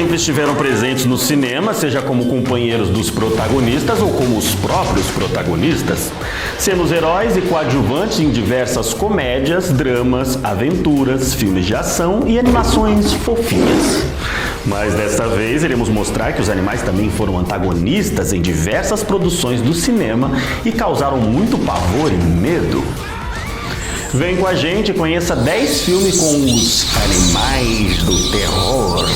sempre estiveram presentes no cinema, seja como companheiros dos protagonistas ou como os próprios protagonistas, sendo os heróis e coadjuvantes em diversas comédias, dramas, aventuras, filmes de ação e animações fofinhas. Mas desta vez iremos mostrar que os animais também foram antagonistas em diversas produções do cinema e causaram muito pavor e medo. Vem com a gente e conheça 10 filmes com os animais do terror.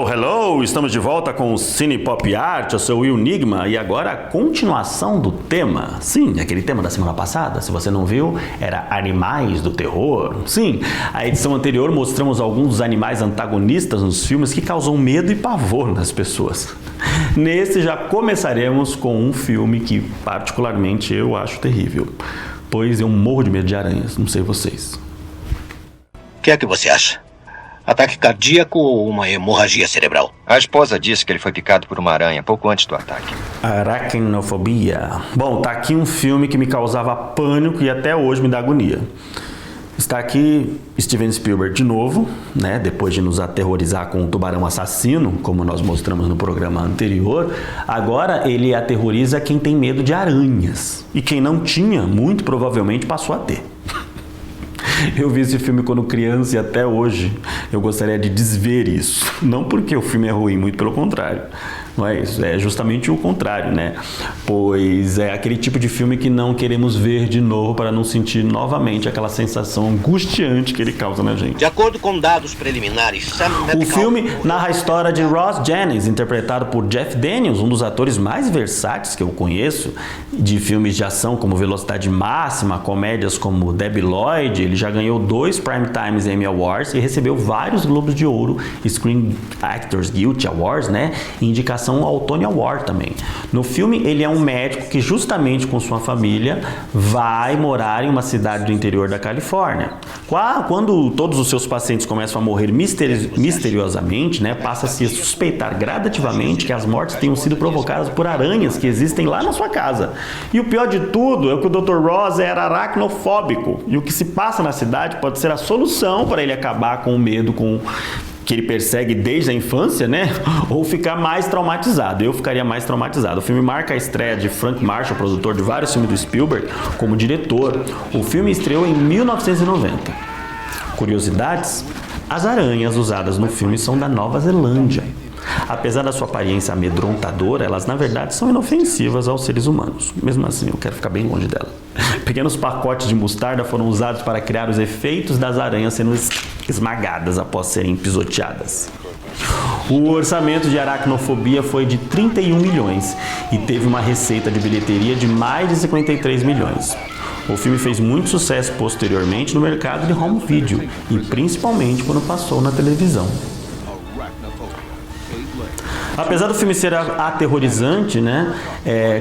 Hello! Estamos de volta com o Cine Pop Art, eu sou o Will Nigma e agora a continuação do tema. Sim, aquele tema da semana passada, se você não viu, era Animais do Terror. Sim, a edição anterior mostramos alguns dos animais antagonistas nos filmes que causam medo e pavor nas pessoas. Nesse já começaremos com um filme que particularmente eu acho terrível, pois eu morro de medo de aranhas, não sei vocês. O que é que você acha? Ataque cardíaco ou uma hemorragia cerebral? A esposa disse que ele foi picado por uma aranha pouco antes do ataque. Aracnofobia. Bom, tá aqui um filme que me causava pânico e até hoje me dá agonia. Está aqui Steven Spielberg de novo, né? Depois de nos aterrorizar com o tubarão assassino, como nós mostramos no programa anterior, agora ele aterroriza quem tem medo de aranhas. E quem não tinha, muito provavelmente passou a ter. Eu vi esse filme quando criança e até hoje eu gostaria de desver isso. Não porque o filme é ruim, muito pelo contrário. Não é isso, é justamente o contrário, né? Pois é aquele tipo de filme que não queremos ver de novo para não sentir novamente aquela sensação angustiante que ele causa na gente. De acordo com dados preliminares, o filme narra a história de Ross Jennings, interpretado por Jeff Daniels, um dos atores mais versáteis que eu conheço, de filmes de ação como Velocidade Máxima, comédias como Debbie Lloyd. Ele já ganhou 2 Primetime Emmy Awards e recebeu vários Globos de Ouro, Screen Actors Guild Awards, né? E indicação ao Tony Award também. No filme, ele é um médico que justamente com sua família vai morar em uma cidade do interior da Califórnia. Quando todos os seus pacientes começam a morrer misteriosamente, né, passa-se a suspeitar gradativamente que as mortes tenham sido provocadas por aranhas que existem lá na sua casa. E o pior de tudo é que o Dr. Ross era aracnofóbico e o que se passa na cidade pode ser a solução para ele acabar com o medo que ele persegue desde a infância, né? Ou ficar mais traumatizado. Eu ficaria mais traumatizado. O filme marca a estreia de Frank Marshall, produtor de vários filmes do Spielberg, como diretor. O filme estreou em 1990. Curiosidades? As aranhas usadas no filme são da Nova Zelândia. Apesar da sua aparência amedrontadora, elas na verdade são inofensivas aos seres humanos. Mesmo assim, eu quero ficar bem longe dela. Pequenos pacotes de mostarda foram usados para criar os efeitos das aranhas sendo esmagadas após serem pisoteadas. O orçamento de Aracnofobia foi de 31 milhões e teve uma receita de bilheteria de mais de 53 milhões. O filme fez muito sucesso posteriormente no mercado de home video e principalmente quando passou na televisão. Apesar do filme ser aterrorizante, né?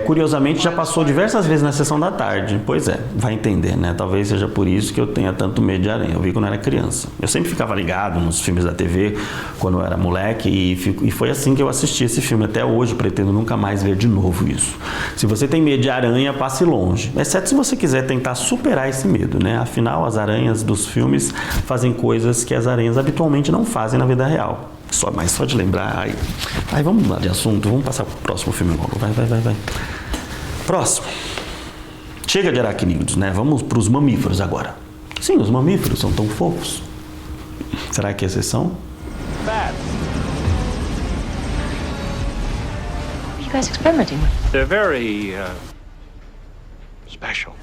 Curiosamente já passou diversas vezes na sessão da tarde. Pois é, vai entender, né? Talvez seja por isso que eu tenha tanto medo de aranha. Eu vi quando era criança. Eu sempre ficava ligado nos filmes da TV quando eu era moleque e foi assim que eu assisti esse filme. Até hoje pretendo nunca mais ver de novo isso. Se você tem medo de aranha, passe longe. Exceto se você quiser tentar superar esse medo, né? Afinal, as aranhas dos filmes fazem coisas que as aranhas habitualmente não fazem na vida real. Mas só de lembrar. Ai, vamos mudar de assunto. Vamos passar pro próximo filme logo. Vai. Próximo. Chega de aracnídeos, né? Vamos pros mamíferos agora. Sim, os mamíferos são tão fofos. Será que é exceção? Bats. What are you guys experimenting with? They're very special.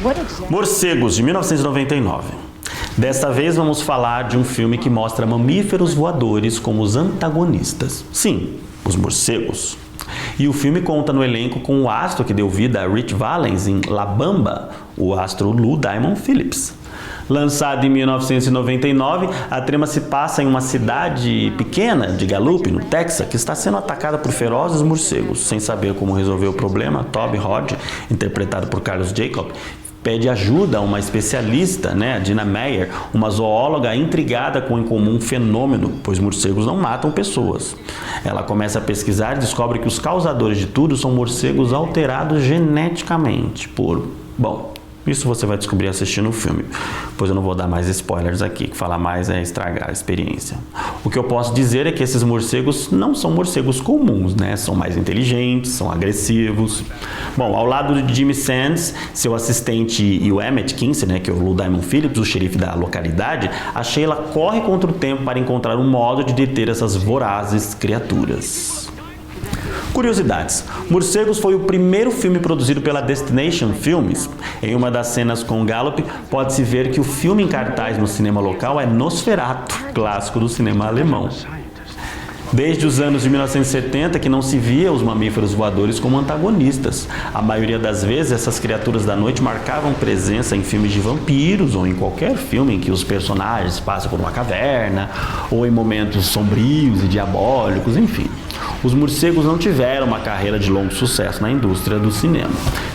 What exactly? Morcegos, de 1999. Desta vez vamos falar de um filme que mostra mamíferos voadores como os antagonistas. Sim, os morcegos. E o filme conta no elenco com o astro que deu vida a Rich Valens em La Bamba, o astro Lou Diamond Phillips. Lançado em 1999, a trama se passa em uma cidade pequena de Gallup, no Texas, que está sendo atacada por ferozes morcegos. Sem saber como resolver o problema, Toby Hodge, interpretado por Carlos Jacob, pede ajuda a uma especialista, né, a Dina Meyer, uma zoóloga intrigada com o incomum fenômeno, pois morcegos não matam pessoas. Ela começa a pesquisar e descobre que os causadores de tudo são morcegos alterados geneticamente bom, isso você vai descobrir assistindo o filme, pois eu não vou dar mais spoilers aqui, que falar mais é estragar a experiência. O que eu posso dizer é que esses morcegos não são morcegos comuns, né? São mais inteligentes, são agressivos. Bom, ao lado de Jimmy Sands, seu assistente e o Emmett Kinsey, né, que é o Lou Diamond Phillips, o xerife da localidade, a Sheila corre contra o tempo para encontrar um modo de deter essas vorazes criaturas. Curiosidades. Morcegos foi o primeiro filme produzido pela Destination Filmes. Em uma das cenas com Gallup, pode-se ver que o filme em cartaz no cinema local é Nosferatu, clássico do cinema alemão. Desde os anos de 1970 que não se via os mamíferos voadores como antagonistas. A maioria das vezes, essas criaturas da noite marcavam presença em filmes de vampiros ou em qualquer filme em que os personagens passam por uma caverna ou em momentos sombrios e diabólicos, enfim. Os morcegos não tiveram uma carreira de longo sucesso na indústria do cinema,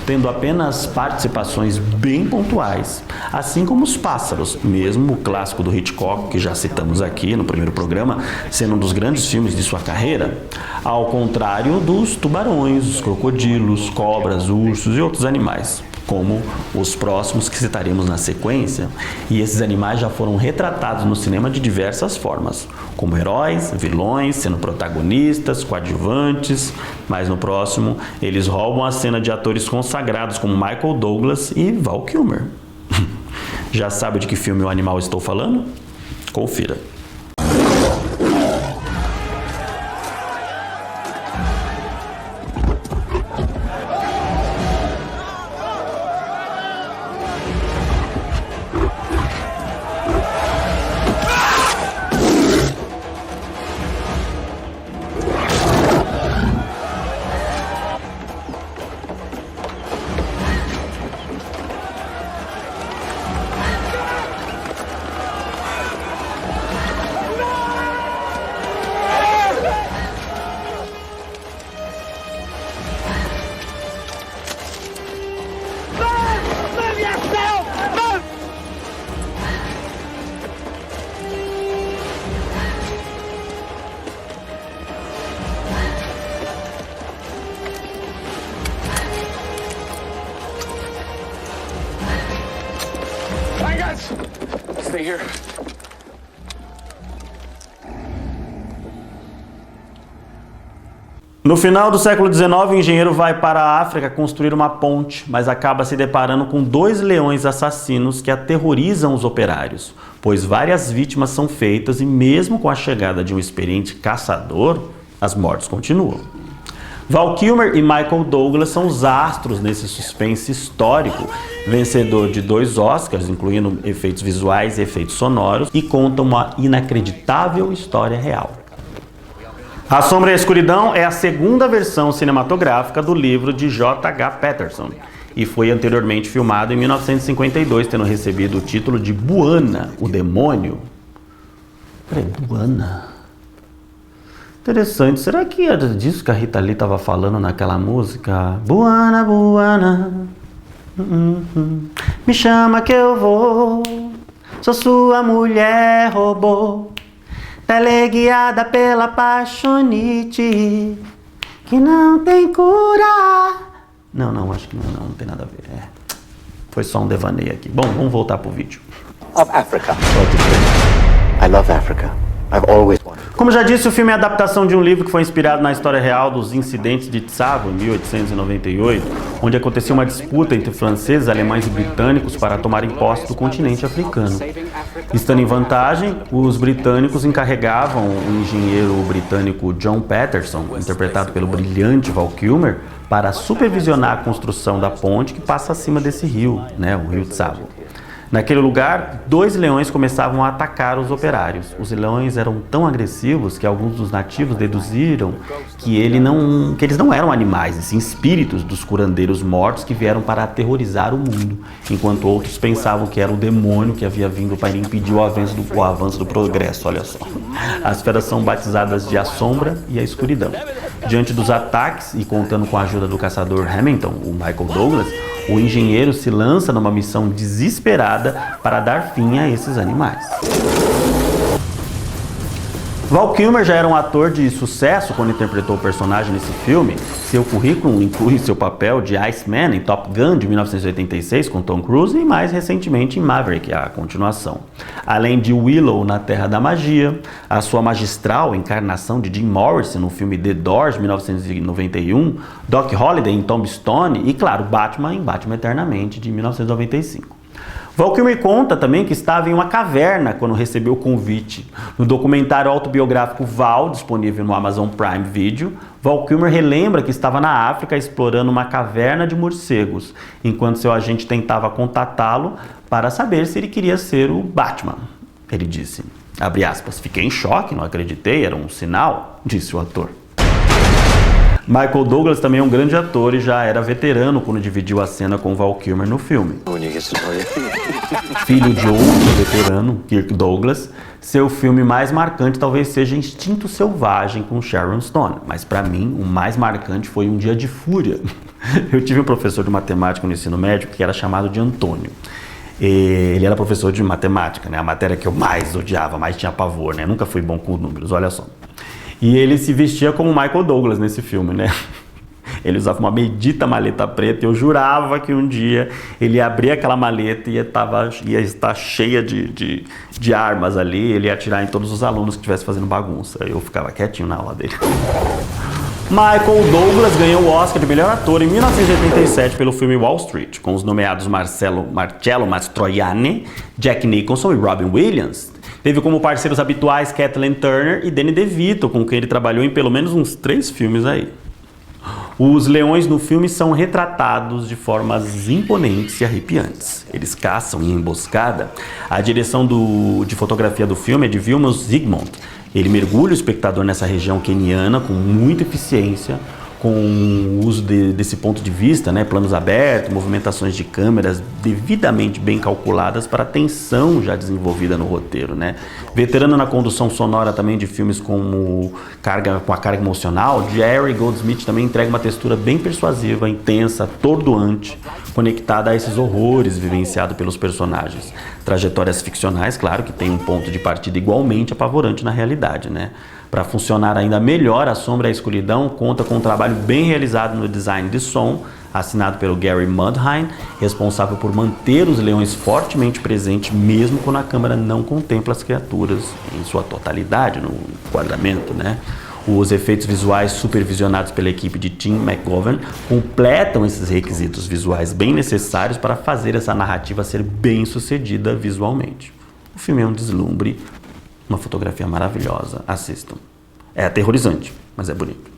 tendo apenas participações bem pontuais, assim como os pássaros, mesmo o clássico do Hitchcock, que já citamos aqui no primeiro programa, sendo um dos grandes filmes de sua carreira, ao contrário dos tubarões, os crocodilos, cobras, ursos e outros animais, como os próximos que citaremos na sequência, e esses animais já foram retratados no cinema de diversas formas, como heróis, vilões, sendo protagonistas, coadjuvantes, mas no próximo eles roubam a cena de atores consagrados como Michael Douglas e Val Kilmer. Já sabe de que filme o animal estou falando? Confira. Stay here. No final do século XIX, o engenheiro vai para a África construir uma ponte, mas acaba se deparando com 2 leões assassinos que aterrorizam os operários, pois várias vítimas são feitas e mesmo com a chegada de um experiente caçador, as mortes continuam. Val Kilmer e Michael Douglas são os astros nesse suspense histórico, vencedor de 2 Oscars, incluindo efeitos visuais e efeitos sonoros, e conta uma inacreditável história real. A Sombra e a Escuridão é a segunda versão cinematográfica do livro de J.H. Patterson e foi anteriormente filmado em 1952, tendo recebido o título de Buana, o Demônio. Peraí, Buana? Interessante, será que era disso que a Rita Lee estava falando naquela música? Buana, Buana, me chama que eu vou, sou sua mulher robô, teleguiada pela paixonite, que não tem cura. Não, acho que não tem nada a ver. Foi só um devaneio aqui. Bom, vamos voltar pro vídeo. Of Africa. I love Africa. I've always wanted. Como já disse, o filme é a adaptação de um livro que foi inspirado na história real dos incidentes de Tsavo, em 1898, onde aconteceu uma disputa entre franceses, alemães e britânicos para tomarem posse do continente africano. Estando em vantagem, os britânicos encarregavam o engenheiro britânico John Patterson, interpretado pelo brilhante Val Kilmer, para supervisionar a construção da ponte que passa acima desse rio, o rio Tsavo. Naquele lugar, 2 leões começavam a atacar os operários. Os leões eram tão agressivos que alguns dos nativos deduziram que eles não eram animais, e sim espíritos dos curandeiros mortos que vieram para aterrorizar o mundo, enquanto outros pensavam que era o demônio que havia vindo para impedir o avanço do progresso, olha só. As feras são batizadas de A Sombra e a Escuridão. Diante dos ataques, e contando com a ajuda do caçador Hamilton, o Michael Douglas, o engenheiro se lança numa missão desesperada para dar fim a esses animais. Val Kilmer já era um ator de sucesso quando interpretou o personagem nesse filme. Seu currículo inclui seu papel de Iceman em Top Gun de 1986 com Tom Cruise e mais recentemente em Maverick, a continuação. Além de Willow na Terra da Magia, a sua magistral encarnação de Jim Morrison no filme The Doors de 1991, Doc Holliday em Tombstone e, claro, Batman em Batman Eternamente de 1995. Val Kilmer conta também que estava em uma caverna quando recebeu o convite. No documentário autobiográfico Val, disponível no Amazon Prime Video, Val Kilmer relembra que estava na África explorando uma caverna de morcegos, enquanto seu agente tentava contatá-lo para saber se ele queria ser o Batman. Ele disse, abre aspas, fiquei em choque, não acreditei, era um sinal, disse o ator. Michael Douglas também é um grande ator e já era veterano quando dividiu a cena com Val Kilmer no filme. Filho de outro veterano, Kirk Douglas, seu filme mais marcante talvez seja Instinto Selvagem com Sharon Stone, mas para mim o mais marcante foi Um Dia de Fúria. Eu tive um professor de matemática no ensino médio que era chamado de Antônio. Ele era professor de matemática, né? A matéria que eu mais odiava, mais tinha pavor, né? Nunca fui bom com números, olha só. E ele se vestia como Michael Douglas nesse filme, né? Ele usava uma bendita maleta preta e eu jurava que um dia ele ia abrir aquela maleta e ia estar cheia de armas ali, ele ia atirar em todos os alunos que estivessem fazendo bagunça. Eu ficava quietinho na aula dele. Michael Douglas ganhou o Oscar de melhor ator em 1987 pelo filme Wall Street, com os nomeados Marcello Mastroianni, Jack Nicholson e Robin Williams. Teve como parceiros habituais Kathleen Turner e Danny DeVito, com quem ele trabalhou em pelo menos uns 3 filmes aí. Os leões no filme são retratados de formas imponentes e arrepiantes. Eles caçam em emboscada. A direção de fotografia do filme é de Vilmos Zsigmond. Ele mergulha o espectador nessa região queniana com muita eficiência, com o uso desse ponto de vista, né, planos abertos, movimentações de câmeras devidamente bem calculadas para a tensão já desenvolvida no roteiro, né. Veterano na condução sonora também de filmes com a carga emocional, Jerry Goldsmith também entrega uma textura bem persuasiva, intensa, atordoante, conectada a esses horrores vivenciados pelos personagens. Trajetórias ficcionais, claro, que tem um ponto de partida igualmente apavorante na realidade, né. Para funcionar ainda melhor, A Sombra e a Escuridão conta com um trabalho bem realizado no design de som, assinado pelo Gary Mudhine, responsável por manter os leões fortemente presentes mesmo quando a câmera não contempla as criaturas em sua totalidade no enquadramento, né? Os efeitos visuais supervisionados pela equipe de Tim McGovern completam esses requisitos visuais bem necessários para fazer essa narrativa ser bem sucedida visualmente. O filme é um deslumbre, uma fotografia maravilhosa. Assistam. É aterrorizante, mas é bonito.